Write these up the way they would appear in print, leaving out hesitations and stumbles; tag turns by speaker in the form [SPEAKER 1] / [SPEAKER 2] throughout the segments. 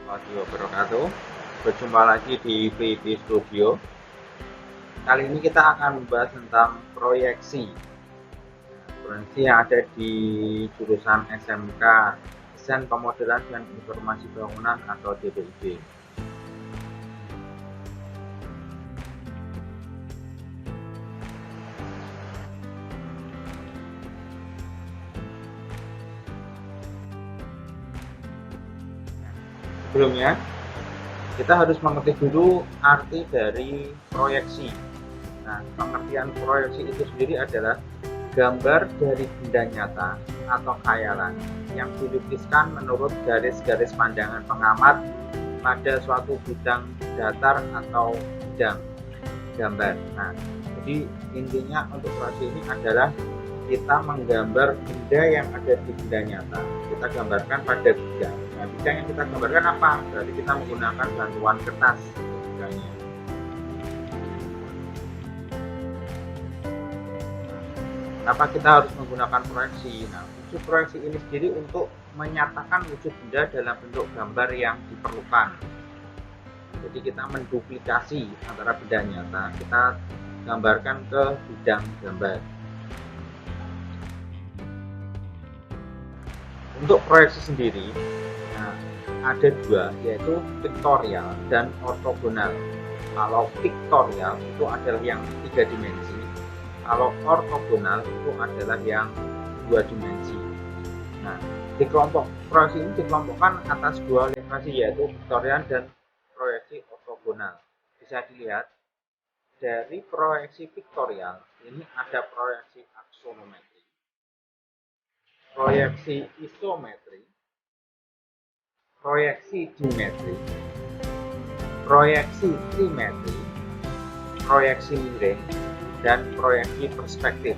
[SPEAKER 1] warahmatullahi wabarakatuh. Berjumpa lagi di VP Studio. Kali ini kita akan membahas tentang proyeksi. Proyeksi yang ada di jurusan SMK Desain Pemodelan dan Informasi Bangunan atau DPIB. Sebelumnya, kita harus mengerti dulu arti dari proyeksi. Nah, pengertian proyeksi itu sendiri adalah gambar dari benda nyata atau khayalan yang dilukiskan menurut garis-garis pandangan pengamat pada suatu bidang datar atau bidang gambar. Nah, jadi intinya untuk proyeksi ini adalah kita menggambar benda yang ada di benda nyata, kita gambarkan pada bidang. Nah, bidang yang kita gambarkan apa? Berarti kita menggunakan bantuan kertas bidangnya. Kenapa kita harus menggunakan proyeksi? Nah, wujud proyeksi ini sendiri untuk menyatakan wujud benda dalam bentuk gambar yang diperlukan. Jadi kita menduplikasi antara benda nyata, kita gambarkan ke bidang gambar. Untuk proyeksi sendiri, nah, ada dua, yaitu piktorial dan ortogonal. Kalau piktorial itu adalah yang 3 dimensi, kalau ortogonal itu adalah yang 2 dimensi. Nah, di kelompok proyeksi ini dikelompokkan atas 2 orientasi, yaitu piktorial dan proyeksi ortogonal. Bisa dilihat dari proyeksi piktorial ini ada proyeksi aksonometri, proyeksi isometri, proyeksi dimetri, proyeksi trimetri, proyeksi miring, dan proyeksi perspektif.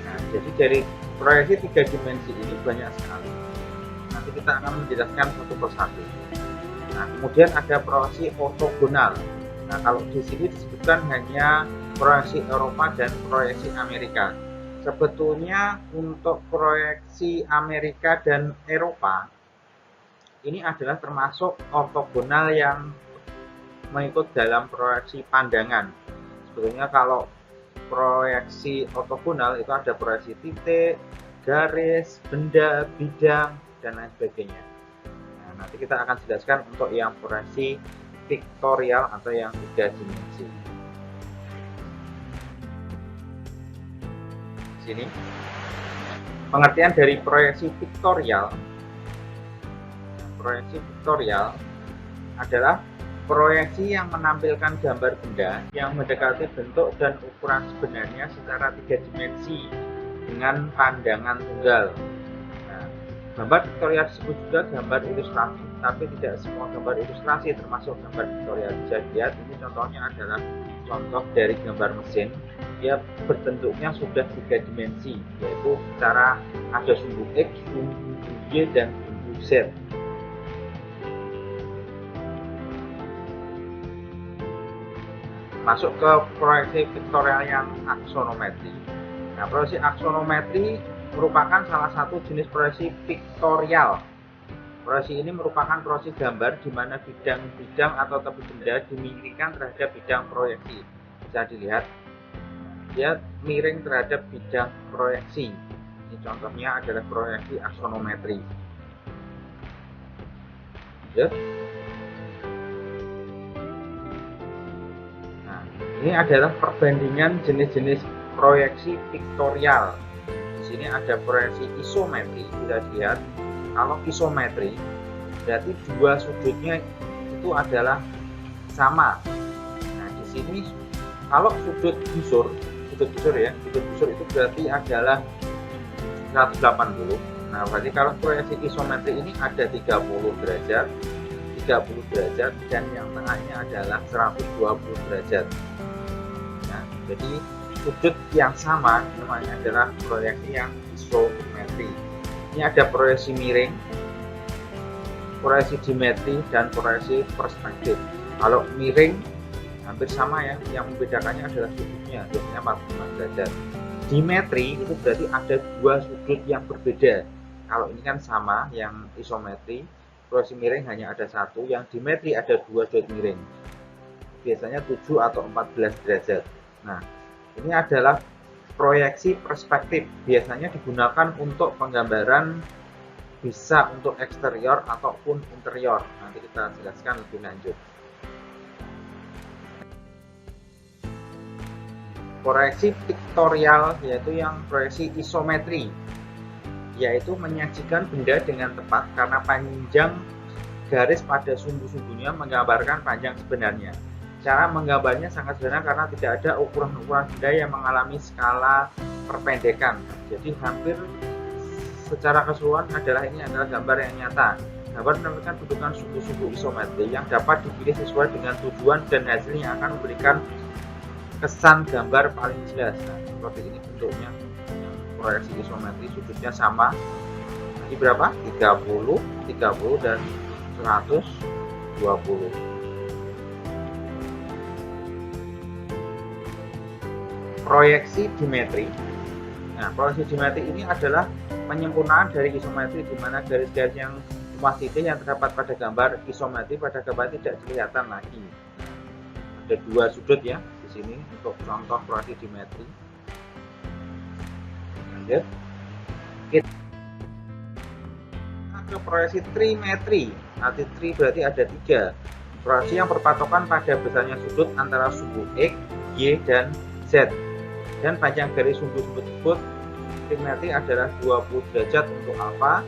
[SPEAKER 1] Nah, jadi dari proyeksi 3 dimensi ini banyak sekali. Nanti kita akan menjelaskan satu persatu. Nah, kemudian ada proyeksi ortogonal. Nah, kalau di sini disebutkan hanya proyeksi Eropa dan proyeksi Amerika. Sebetulnya untuk proyeksi Amerika dan Eropa ini adalah termasuk ortogonal yang mengikut dalam proyeksi pandangan. Sebetulnya kalau proyeksi ortogonal itu ada proyeksi titik, garis, benda, bidang, dan lain sebagainya. Nah, nanti kita akan jelaskan untuk yang proyeksi piktorial atau yang 3 dimensi. Sini pengertian dari proyeksi piktorial. Proyeksi piktorial adalah proyeksi yang menampilkan gambar benda yang mendekati bentuk dan ukuran sebenarnya secara 3 dimensi dengan pandangan tunggal. Nah, gambar piktorial disebut juga gambar ilustrasi, tapi tidak semua gambar ilustrasi termasuk gambar piktorial. Bisa dilihat ini contohnya adalah contoh dari gambar mesin. Dia berbentuknya sudah 3 dimensi, yaitu secara ada sumbu X, sumbu Y, dan sumbu Z. Masuk ke proyeksi piktorial yang aksonometri. Nah, proyeksi aksonometri merupakan salah satu jenis proyeksi piktorial. Proyeksi ini merupakan proyeksi gambar di mana bidang-bidang atau tepi benda dimiringkan terhadap bidang proyeksi. Bisa dilihat dia miring terhadap bidang proyeksi. Ini contohnya adalah proyeksi aksonometri. Ya. Nah, ini adalah perbandingan jenis-jenis proyeksi piktorial. Di sini ada proyeksi isometri. Bisa dilihat kalau isometri berarti dua sudutnya itu adalah sama. Nah, di sini kalau sudut busur itu berarti adalah 180. Nah, berarti kalau proyeksi isometri ini ada 30 derajat, 30 derajat, dan yang tengahnya adalah 120 derajat. Nah, jadi sudut yang sama namanya adalah proyeksi yang isometri. Ini ada proyeksi miring, proyeksi dimetri, dan proyeksi perspektif. Kalau miring hampir sama ya, yang membedakannya adalah sudutnya, biasanya 45 derajat. Dimetri itu berarti ada 2 sudut yang berbeda. Kalau ini kan sama yang isometri, proyeksi miring hanya ada satu, yang dimetri ada 2 sudut miring, biasanya 7 atau 14 derajat. Nah, ini adalah proyeksi perspektif, biasanya digunakan untuk penggambaran, bisa untuk eksterior ataupun interior. Nanti kita jelaskan lebih lanjut. Proyeksi piktorial yaitu yang proyeksi isometri, yaitu menyajikan benda dengan tepat karena panjang garis pada sumbu-sumbunya menggambarkan panjang sebenarnya. Cara menggambarnya sangat sederhana karena tidak ada ukuran-ukuran benda yang mengalami skala perpendekan. Jadi hampir secara keseluruhan ini adalah gambar yang nyata. Gambar menampilkan bentukan sumbu-sumbu isometri yang dapat dipilih sesuai dengan tujuan dan hasilnya akan memberikan kesan gambar paling jelas. Nah, seperti ini bentuknya. Proyeksi isometri sudutnya sama. Ini berapa? 30, 30 dan 120. Proyeksi dimetri. Nah, proyeksi dimetri ini adalah penyempurnaan dari isometri, di mana garis-garis yang rumah titik yang terdapat pada gambar isometri pada gambar tidak kelihatan lagi. Ada 2 sudut ya di sini untuk contoh proyeksi dimetri. Lanjut. Kita ke proyeksi trimetri. Arti tri berarti ada 3. Proyeksi yang berpatokan pada besarnya sudut antara sumbu X, Y, dan Z. Dan panjang garis sumbu-sumbu tersebut trimetri adalah 20 derajat untuk alfa,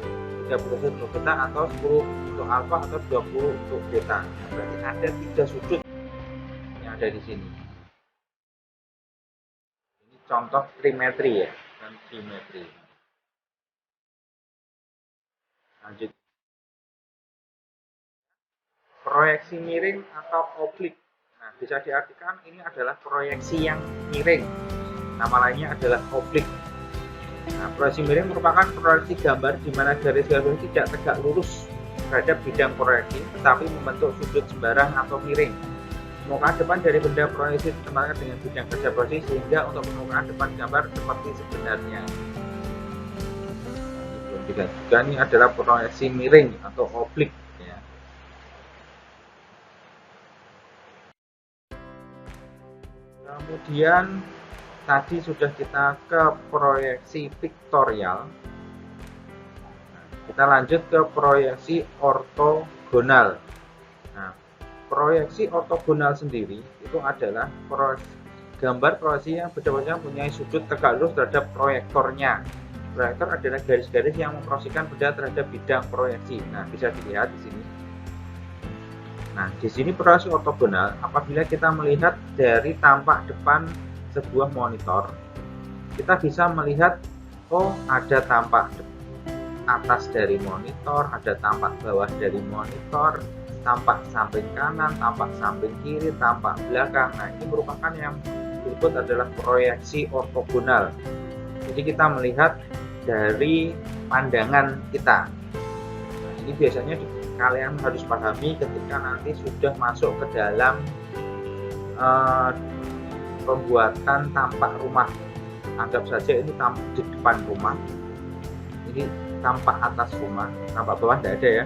[SPEAKER 1] 30 derajat untuk beta, atau 10 untuk alfa, atau 20 untuk beta. Berarti ada 3 sudut yang ada di sini. Ini contoh trimetri ya, dan trimetri. Lanjut. Proyeksi miring atau oblik. Nah, bisa diartikan ini adalah proyeksi yang miring. Nama lainnya adalah oblik. Nah, proyeksi miring merupakan proyeksi gambar di mana garis-garis tidak tegak lurus terhadap bidang proyeksi, tetapi membentuk sudut sembarang atau miring. Permukaan depan dari benda proyeksi ditempatkan dengan bidang kerja proyeksi sehingga untuk permukaan depan gambar seperti sebenarnya. Juga ini adalah proyeksi miring atau oblik. Ya. Kemudian tadi sudah kita ke proyeksi piktorial. Kita lanjut ke proyeksi ortogonal. Nah, proyeksi ortogonal sendiri itu adalah gambar proyeksi yang benar-benar mempunyai sudut tegak lurus terhadap proyektornya. Proyektor adalah garis-garis yang memproyeksikan benda terhadap bidang proyeksi. Nah, bisa dilihat di sini. Nah, di sini proyeksi ortogonal apabila kita melihat dari tampak depan sebuah monitor, kita bisa melihat ada tampak atas dari monitor, ada tampak bawah dari monitor, tampak samping kanan, tampak samping kiri, tampak belakang. Nah, ini merupakan yang disebut adalah proyeksi ortogonal. Jadi kita melihat dari pandangan kita. Nah, ini biasanya kalian harus pahami ketika nanti sudah masuk ke dalam pembuatan tampak rumah. Anggap saja ini tampak di depan rumah, ini tampak atas rumah, tampak bawah tidak ada ya,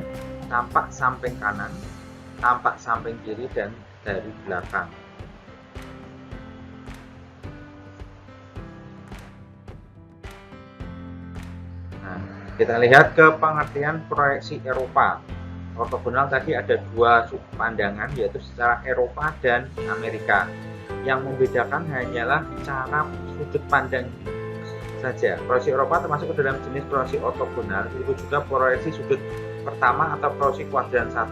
[SPEAKER 1] tampak samping kanan, tampak samping kiri, dan dari belakang. Nah, kita lihat ke pengertian proyeksi Eropa. Ortogonal tadi ada 2 pandangan, yaitu secara Eropa dan Amerika. Yang membedakan hanyalah cara sudut pandang saja. Proyeksi Eropa termasuk ke dalam jenis proyeksi ortogonal, disebut juga proyeksi sudut pertama atau proyeksi kuadran 1.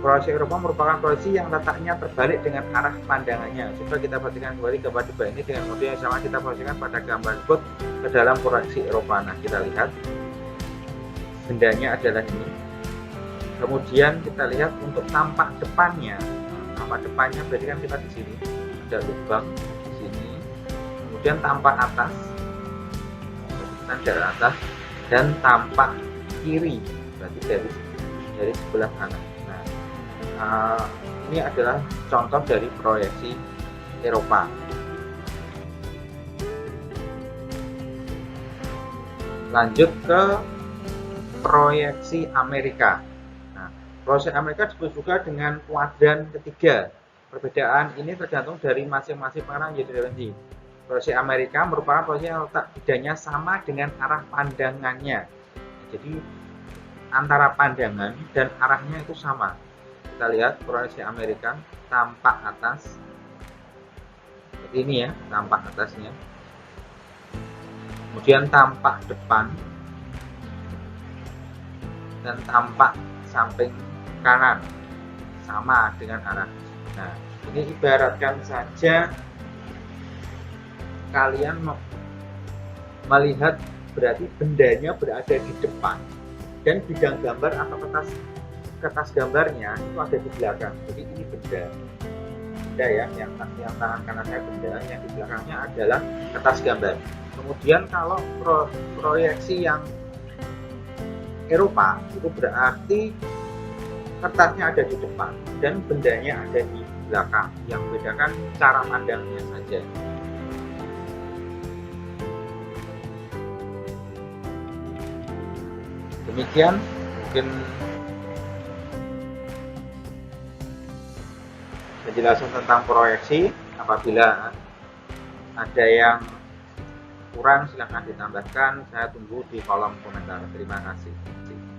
[SPEAKER 1] Proyeksi Eropa merupakan proyeksi yang letaknya terbalik dengan arah pandangannya. Coba kita perhatikan kembali gambar di bawah ini dengan model yang sama kita proyeksikan pada gambar tersebut ke dalam proyeksi Eropa. Nah, kita lihat bendanya adalah ini. Kemudian kita lihat untuk tampak depannya. Tampak depannya berarti kan kita di sini ada lubang di sini. Kemudian tampak atas, dari atas, dan tampak kiri berarti dari sebelah kanan. Nah, ini adalah contoh dari proyeksi Eropa. Lanjut ke proyeksi Amerika. Proyeksi Amerika disebut juga dengan kuadran ketiga. Perbedaan ini tergantung dari masing-masing pengarah menjadi referensi. Proyeksi Amerika merupakan proyeksi yang letak bidangnya sama dengan arah pandangannya. Jadi antara pandangan dan arahnya itu sama. Kita lihat proyeksi Amerika tampak atas. Seperti ini ya, tampak atasnya. Kemudian tampak depan dan tampak samping kanan sama dengan arah. Nah, ini ibaratkan saja kalian melihat berarti bendanya berada di depan dan bidang gambar atau kertas gambarnya itu ada di belakang. Jadi ini benda ya, yang tangan kanan saya benda, yang di belakangnya adalah kertas gambar. Kemudian kalau proyeksi yang Eropa itu berarti kertasnya ada di depan dan bendanya ada di belakang. Yang membedakan cara pandangnya saja. Demikian mungkin penjelasan tentang proyeksi. Apabila ada yang kurang silahkan ditambahkan. Saya tunggu di kolom komentar. Terima kasih.